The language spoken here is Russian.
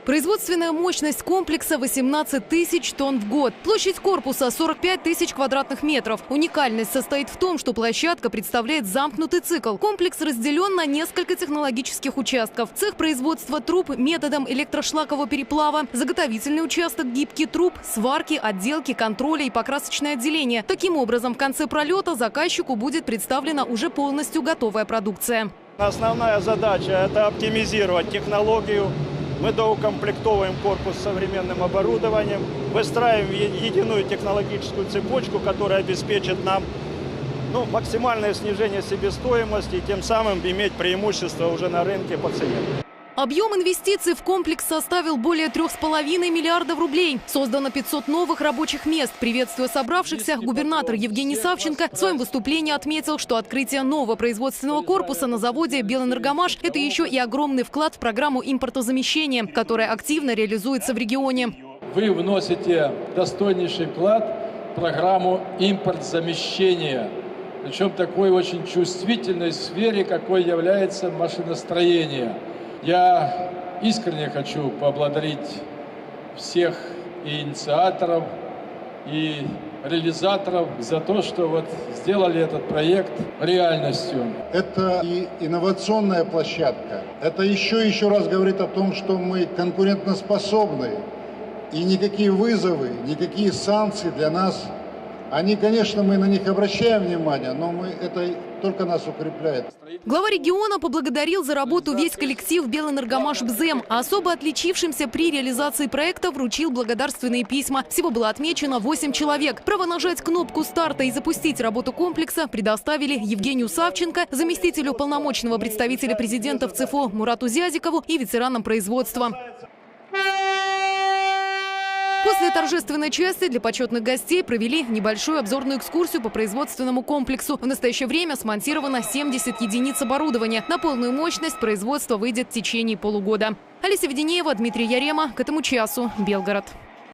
Производственная мощность комплекса 18 тысяч тонн в год. Площадь корпуса 45 тысяч квадратных метров. Уникальность состоит в том, что площадка представляет замкнутый цикл. Комплекс разделен на несколько технологических участков. Цех производства труб методом электрошлакового переплава, заготовительный участок, гибкий труб, сварки, отделки, контроля и покрасочное отделение. Таким образом, в конце пролета заказчику будет представлена уже полностью готовая продукция. Основная задача – это оптимизировать технологию. Мы доукомплектовываем корпус современным оборудованием, выстраиваем единую технологическую цепочку, которая обеспечит нам максимальное снижение себестоимости и тем самым иметь преимущество уже на рынке по цене. Объем инвестиций в комплекс составил более 3,5 миллиардов рублей. Создано 500 новых рабочих мест. Приветствуя собравшихся, губернатор Евгений Савченко в своем выступлении отметил, что открытие нового производственного корпуса на заводе «Белэнергомаш» – это еще и огромный вклад в программу импортозамещения, которая активно реализуется в регионе. Вы вносите достойнейший вклад в программу импортозамещения, причем такой очень чувствительной сфере, какой является машиностроение. Я искренне хочу поблагодарить всех и инициаторов, и реализаторов за то, что сделали этот проект реальностью. Это и инновационная площадка. Это еще раз говорит о том, что мы конкурентоспособны. И никакие вызовы, никакие санкции для нас, они, конечно, мы на них обращаем внимание, но это только нас укрепляет. Глава региона поблагодарил за работу весь коллектив «Белэнергомаш-Бзэм», а особо отличившимся при реализации проекта вручил благодарственные письма. Всего было отмечено 8 человек. Право нажать кнопку старта и запустить работу комплекса предоставили Евгению Савченко, заместителю полномочного представителя президента в ЦФО Мурату Зязикову и ветеранам производства. После торжественной части для почетных гостей провели небольшую обзорную экскурсию по производственному комплексу. В настоящее время смонтировано 70 единиц оборудования. На полную мощность производство выйдет в течение полугода. Олеся Веденеева, Дмитрий Ярема. К этому часу. Белгород.